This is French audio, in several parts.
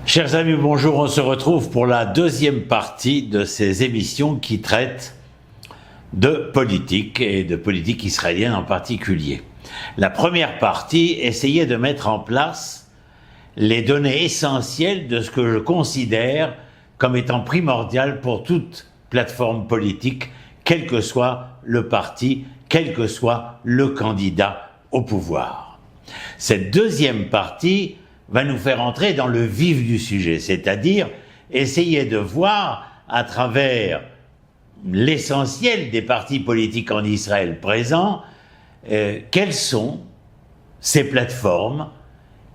Chers amis, bonjour, on se retrouve pour la deuxième partie de ces émissions qui traitent de politique et de politique israélienne en particulier. La première partie essayait de mettre en place les données essentielles de ce que je considère comme étant primordial pour toute plateforme politique, quel que soit le parti, quel que soit le candidat au pouvoir. Cette deuxième partie va nous faire entrer dans le vif du sujet, c'est-à-dire essayer de voir à travers l'essentiel des partis politiques en Israël présents, quelles sont ces plateformes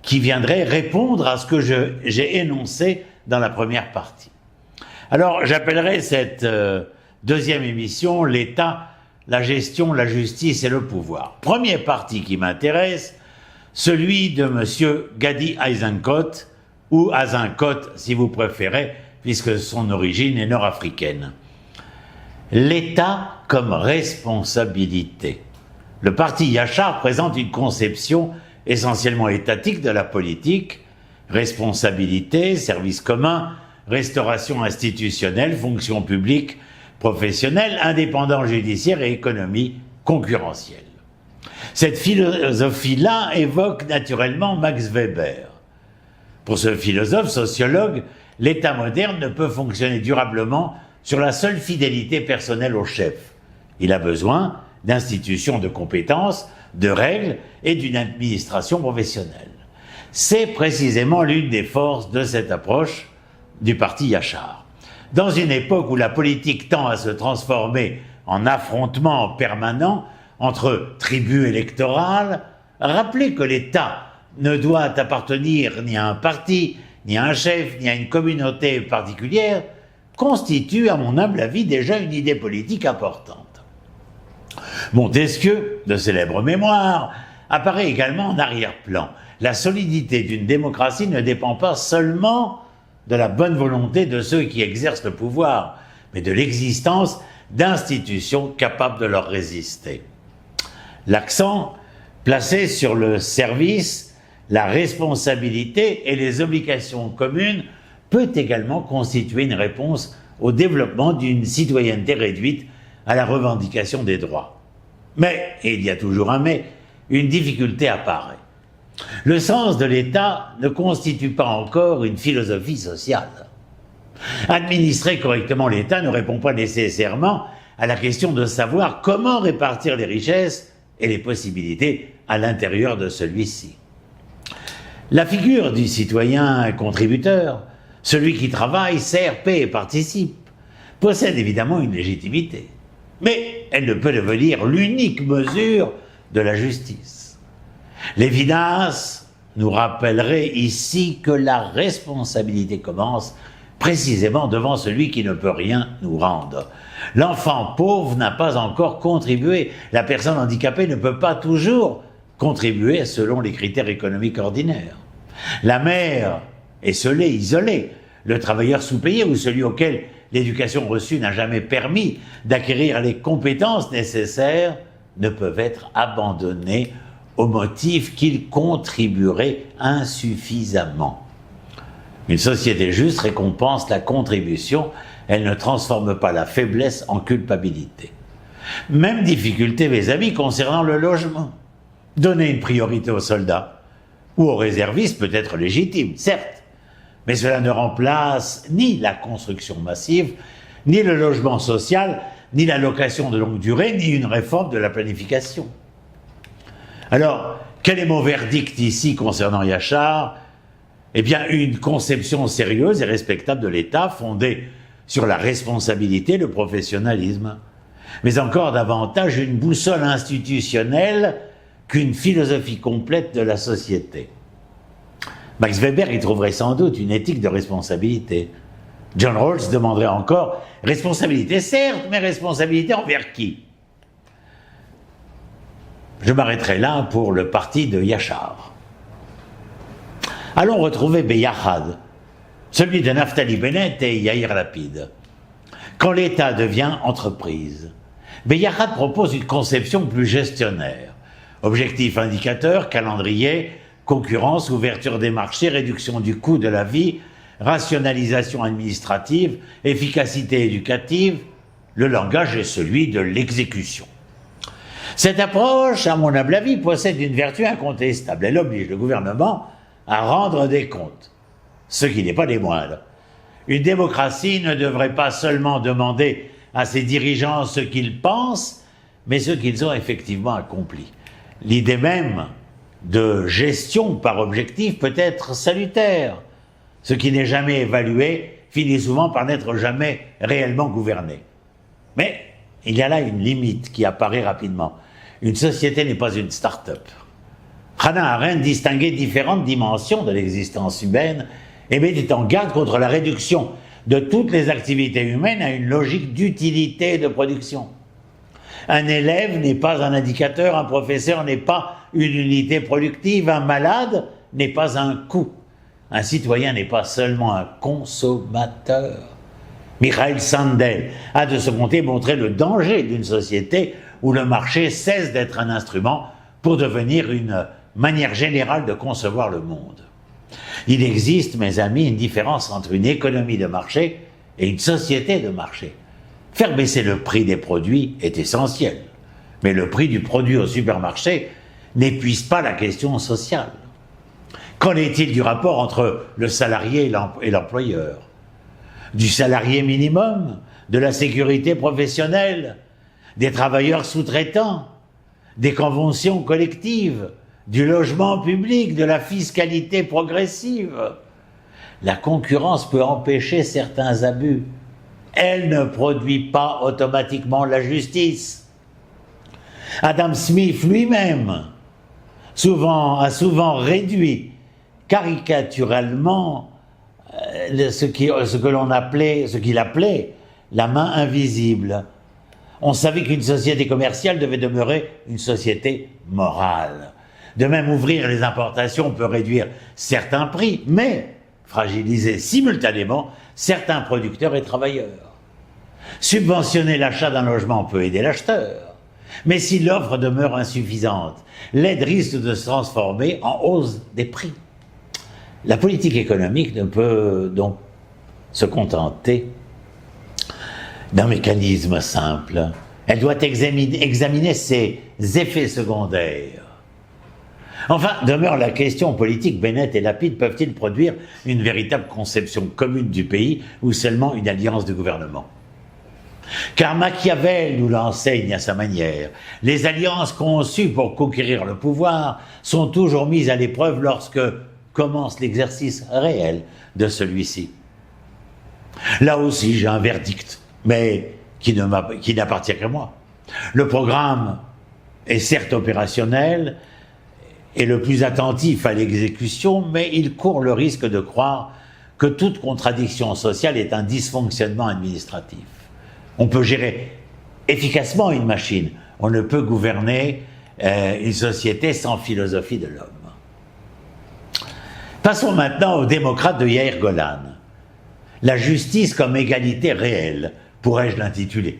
qui viendraient répondre à ce que j'ai énoncé dans la première partie. Alors j'appellerai cette deuxième émission « L'État, la gestion, la justice et le pouvoir ». Premier parti qui m'intéresse, celui de M. Gadi Eisenkot, ou Eisenkot si vous préférez, puisque son origine est nord-africaine. L'État comme responsabilité. Le parti Yachar présente une conception essentiellement étatique de la politique, responsabilité, service commun, restauration institutionnelle, fonction publique, professionnelle, indépendance judiciaire et économie concurrentielle. Cette philosophie-là évoque naturellement Max Weber. Pour ce philosophe sociologue, l'État moderne ne peut fonctionner durablement sur la seule fidélité personnelle au chef. Il a besoin d'institutions de compétences, de règles et d'une administration professionnelle. C'est précisément l'une des forces de cette approche du parti Yachar. Dans une époque où la politique tend à se transformer en affrontement permanent entre tribus électorales, rappelez que l'État ne doit appartenir ni à un parti, ni à un chef, ni à une communauté particulière, constitue, à mon humble avis, déjà une idée politique importante. Montesquieu, de célèbre mémoire, apparaît également en arrière-plan. La solidité d'une démocratie ne dépend pas seulement de la bonne volonté de ceux qui exercent le pouvoir, mais de l'existence d'institutions capables de leur résister. L'accent placé sur le service, la responsabilité et les obligations communes peut également constituer une réponse au développement d'une citoyenneté réduite à la revendication des droits. Mais, et il y a toujours un mais, une difficulté apparaît. Le sens de l'État ne constitue pas encore une philosophie sociale. Administrer correctement l'État ne répond pas nécessairement à la question de savoir comment répartir les richesses et les possibilités à l'intérieur de celui-ci. La figure du citoyen contributeur, celui qui travaille, sert, paie et participe, possède évidemment une légitimité, mais elle ne peut devenir l'unique mesure de la justice. Lévinas nous rappellerait ici que la responsabilité commence précisément devant celui qui ne peut rien nous rendre. L'enfant pauvre n'a pas encore contribué. La personne handicapée ne peut pas toujours contribuer selon les critères économiques ordinaires. La mère esseulée, isolée, le travailleur sous-payé ou celui auquel l'éducation reçue n'a jamais permis d'acquérir les compétences nécessaires ne peuvent être abandonnés au motif qu'ils contribueraient insuffisamment. Une société juste récompense la contribution, elle ne transforme pas la faiblesse en culpabilité. Même difficulté, mes amis, concernant le logement. Donner une priorité aux soldats ou aux réservistes peut être légitime, certes, mais cela ne remplace ni la construction massive, ni le logement social, ni la location de longue durée, ni une réforme de la planification. Alors, quel est mon verdict ici concernant Yachar ? Eh bien, une conception sérieuse et respectable de l'État fondée sur la responsabilité, le professionnalisme, mais encore davantage une boussole institutionnelle qu'une philosophie complète de la société. Max Weber y trouverait sans doute une éthique de responsabilité. John Rawls demanderait encore « responsabilité, certes, mais responsabilité envers qui ?» Je m'arrêterai là pour le parti de Yachar. Allons retrouver Beyachad, celui de Naftali Bennett et Yair Lapid. Quand l'État devient entreprise, Beyachad propose une conception plus gestionnaire. Objectifs, indicateurs, calendrier, concurrence, ouverture des marchés, réduction du coût de la vie, rationalisation administrative, efficacité éducative, le langage est celui de l'exécution. Cette approche, à mon humble avis, possède une vertu incontestable. Elle oblige le gouvernement à rendre des comptes, ce qui n'est pas des moindres. Une démocratie ne devrait pas seulement demander à ses dirigeants ce qu'ils pensent, mais ce qu'ils ont effectivement accompli. L'idée même de gestion par objectif peut être salutaire. Ce qui n'est jamais évalué finit souvent par n'être jamais réellement gouverné. Mais il y a là une limite qui apparaît rapidement. Une société n'est pas une start-up. Hannah Arendt distinguait différentes dimensions de l'existence humaine et mettait en garde contre la réduction de toutes les activités humaines à une logique d'utilité et de production. Un élève n'est pas un indicateur, un professeur n'est pas une unité productive, un malade n'est pas un coût. Un citoyen n'est pas seulement un consommateur. Michael Sandel a de ce côté montré le danger d'une société où le marché cesse d'être un instrument pour devenir une manière générale de concevoir le monde. Il existe, mes amis, une différence entre une économie de marché et une société de marché. Faire baisser le prix des produits est essentiel, mais le prix du produit au supermarché n'épuise pas la question sociale. Qu'en est-il du rapport entre le salarié et l'employeur? Du salarié minimum, de la sécurité professionnelle, des travailleurs sous-traitants, des conventions collectives, du logement public, de la fiscalité progressive? La concurrence peut empêcher certains abus. Elle ne produit pas automatiquement la justice. Adam Smith lui-même a souvent réduit caricaturalement ce qu'il appelait la main invisible. On savait qu'une société commerciale devait demeurer une société morale. De même, ouvrir les importations peut réduire certains prix, mais fragiliser simultanément certains producteurs et travailleurs. Subventionner l'achat d'un logement peut aider l'acheteur, mais si l'offre demeure insuffisante, l'aide risque de se transformer en hausse des prix. La politique économique ne peut donc se contenter d'un mécanisme simple. Elle doit examiner ses effets secondaires. Enfin, demeure la question politique. Bennett et Lapide peuvent-ils produire une véritable conception commune du pays ou seulement une alliance de gouvernement? Car Machiavel nous l'enseigne à sa manière. Les alliances conçues pour conquérir le pouvoir sont toujours mises à l'épreuve lorsque commence l'exercice réel de celui-ci. Là aussi, j'ai un verdict, mais qui n'appartient qu'à moi. Le programme est certes opérationnel et le plus attentif à l'exécution, mais il court le risque de croire que toute contradiction sociale est un dysfonctionnement administratif. On peut gérer efficacement une machine, on ne peut gouverner une société sans philosophie de l'homme. Passons maintenant aux démocrates de Yair Golan. La justice comme égalité réelle, pourrais-je l'intituler.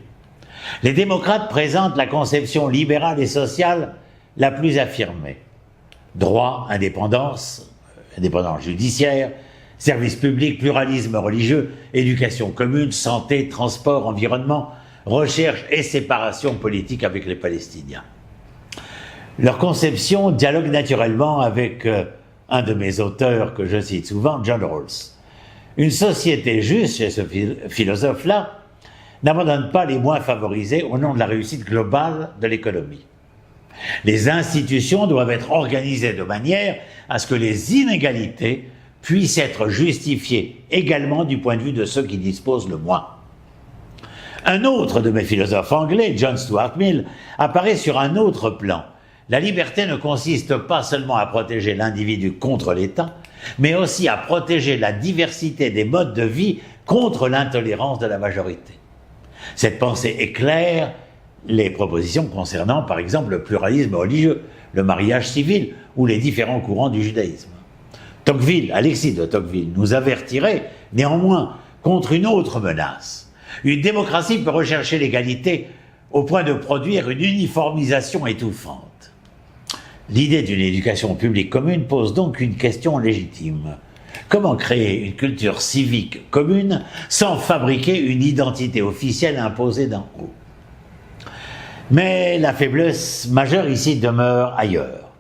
Les démocrates présentent la conception libérale et sociale la plus affirmée. Droit, indépendance judiciaire, service public, pluralisme religieux, éducation commune, santé, transport, environnement, recherche et séparation politique avec les Palestiniens. Leur conception dialogue naturellement avec un de mes auteurs que je cite souvent, John Rawls. Une société juste, chez ce philosophe-là, n'abandonne pas les moins favorisés au nom de la réussite globale de l'économie. Les institutions doivent être organisées de manière à ce que les inégalités puissent être justifiées également du point de vue de ceux qui disposent le moins. Un autre de mes philosophes anglais, John Stuart Mill, apparaît sur un autre plan. La liberté ne consiste pas seulement à protéger l'individu contre l'État, mais aussi à protéger la diversité des modes de vie contre l'intolérance de la majorité. Cette pensée éclaire les propositions concernant, par exemple, le pluralisme religieux, le mariage civil ou les différents courants du judaïsme. Alexis de Tocqueville, nous avertirait néanmoins contre une autre menace. Une démocratie peut rechercher l'égalité au point de produire une uniformisation étouffante. L'idée d'une éducation publique commune pose donc une question légitime. Comment créer une culture civique commune sans fabriquer une identité officielle imposée d'en haut? Mais la faiblesse majeure ici demeure ailleurs.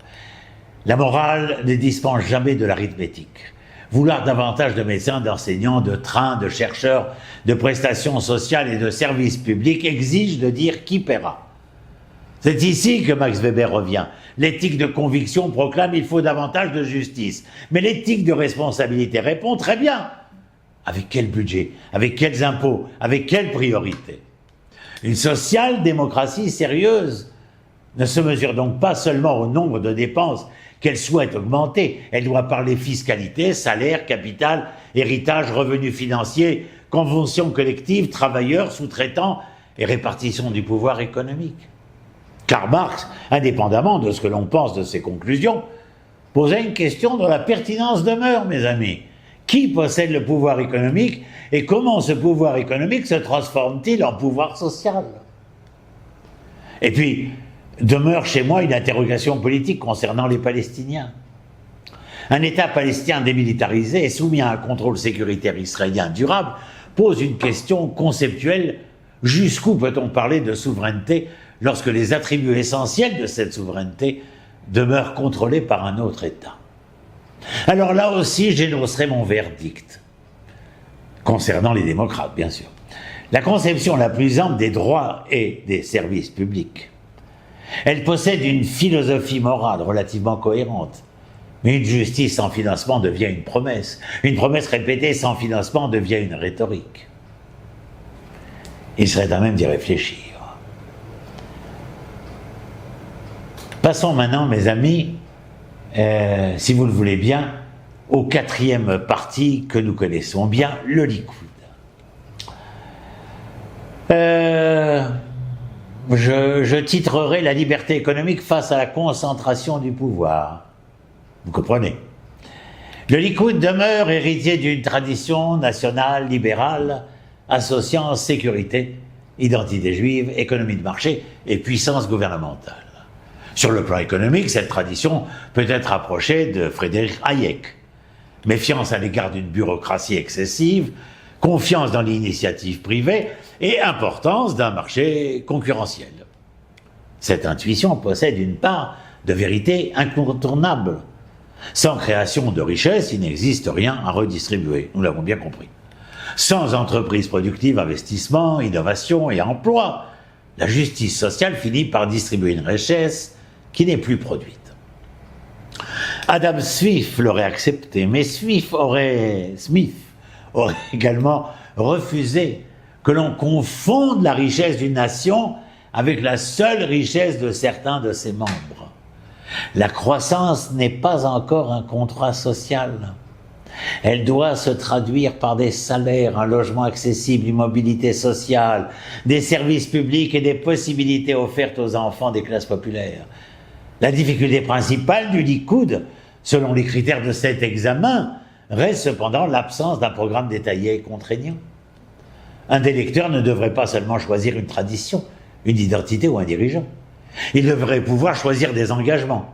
La morale ne dispense jamais de l'arithmétique. Vouloir davantage de médecins, d'enseignants, de trains, de chercheurs, de prestations sociales et de services publics exige de dire qui paiera. C'est ici que Max Weber revient. L'éthique de conviction proclame qu'il faut davantage de justice. Mais l'éthique de responsabilité répond très bien. Avec quel budget? Avec quels impôts? Avec quelles priorités? Une social-démocratie sérieuse ne se mesure donc pas seulement au nombre de dépenses qu'elle souhaite augmenter. Elle doit parler fiscalité, salaire, capital, héritage, revenus financiers, conventions collectives, travailleurs, sous-traitants et répartition du pouvoir économique. Karl Marx, indépendamment de ce que l'on pense de ses conclusions, posait une question dont la pertinence demeure, mes amis. Qui possède le pouvoir économique et comment ce pouvoir économique se transforme-t-il en pouvoir social? Et puis, demeure chez moi une interrogation politique concernant les Palestiniens. Un État palestinien démilitarisé et soumis à un contrôle sécuritaire israélien durable pose une question conceptuelle. Jusqu'où peut-on parler de souveraineté lorsque les attributs essentiels de cette souveraineté demeurent contrôlés par un autre État? Alors là aussi, j'énoncerai mon verdict, concernant les démocrates, bien sûr. La conception la plus ample des droits et des services publics. Elle possède une philosophie morale relativement cohérente. Mais une justice sans financement devient une promesse. Une promesse répétée sans financement devient une rhétorique. Il serait à même d'y réfléchir. Passons maintenant, mes amis, si vous le voulez bien, au quatrième parti que nous connaissons bien, le Likoud. Je titrerai la liberté économique face à la concentration du pouvoir. Vous comprenez? Le Likoud demeure héritier d'une tradition nationale libérale associant sécurité, identité juive, économie de marché et puissance gouvernementale. Sur le plan économique, cette tradition peut être approchée de Friedrich Hayek. Méfiance à l'égard d'une bureaucratie excessive, confiance dans l'initiative privée et importance d'un marché concurrentiel. Cette intuition possède une part de vérité incontournable. Sans création de richesse, il n'existe rien à redistribuer, nous l'avons bien compris. Sans entreprise productive, investissement, innovation et emploi, la justice sociale finit par distribuer une richesse qui n'est plus produite. Adam Smith l'aurait accepté, mais Smith aurait également refusé que l'on confonde la richesse d'une nation avec la seule richesse de certains de ses membres. La croissance n'est pas encore un contrat social. Elle doit se traduire par des salaires, un logement accessible, une mobilité sociale, des services publics et des possibilités offertes aux enfants des classes populaires. La difficulté principale du Likoud, selon les critères de cet examen, reste cependant l'absence d'un programme détaillé et contraignant. Un électeur ne devrait pas seulement choisir une tradition, une identité ou un dirigeant. Il devrait pouvoir choisir des engagements.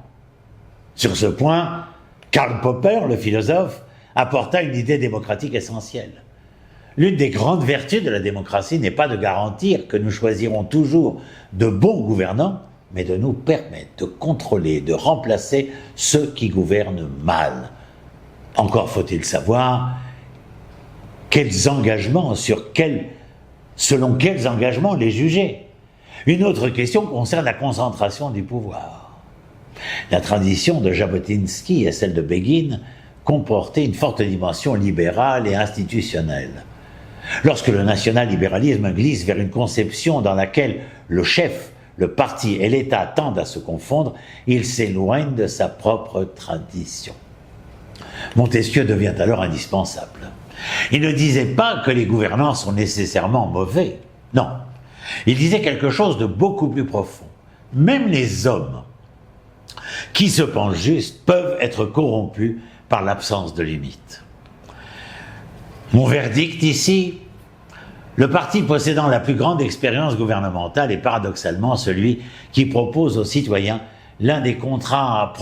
Sur ce point, Karl Popper, le philosophe, apporta une idée démocratique essentielle. L'une des grandes vertus de la démocratie n'est pas de garantir que nous choisirons toujours de bons gouvernants, mais de nous permettre de contrôler, de remplacer ceux qui gouvernent mal. Encore faut-il savoir quels engagements, selon quels engagements les juger. Une autre question concerne la concentration du pouvoir. La tradition de Jabotinsky et celle de Begin comportaient une forte dimension libérale et institutionnelle. Lorsque le national-libéralisme glisse vers une conception dans laquelle le chef, le parti et l'État tendent à se confondre, il s'éloigne de sa propre tradition. Montesquieu devient alors indispensable. Il ne disait pas que les gouvernants sont nécessairement mauvais. Non. Il disait quelque chose de beaucoup plus profond. Même les hommes qui se pensent justes peuvent être corrompus par l'absence de limites. Mon verdict ici, le parti possédant la plus grande expérience gouvernementale est paradoxalement celui qui propose aux citoyens l'un des contrats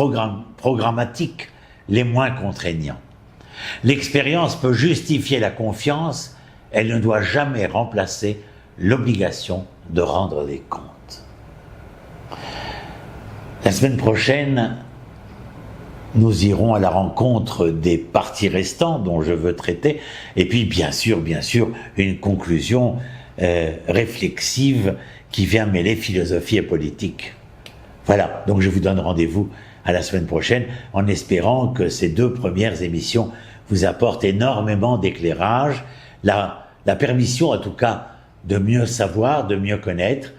programmatiques les moins contraignants. L'expérience peut justifier la confiance, elle ne doit jamais remplacer l'obligation de rendre des comptes. La semaine prochaine, nous irons à la rencontre des partis restants dont je veux traiter, et puis bien sûr, une conclusion réflexive qui vient mêler philosophie et politique. Voilà, donc je vous donne rendez-vous à la semaine prochaine en espérant que ces 2 premières émissions vous apportent énormément d'éclairage, la permission en tout cas de mieux savoir, de mieux connaître,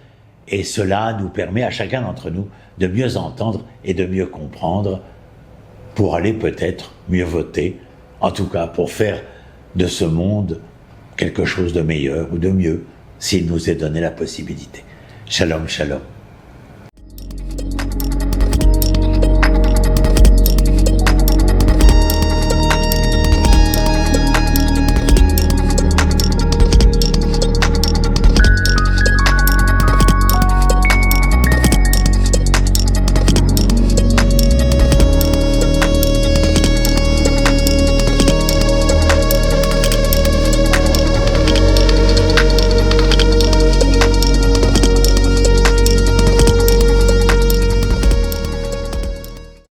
et cela nous permet à chacun d'entre nous de mieux entendre et de mieux comprendre pour aller peut-être mieux voter, en tout cas pour faire de ce monde quelque chose de meilleur ou de mieux s'il nous est donné la possibilité. Shalom, shalom.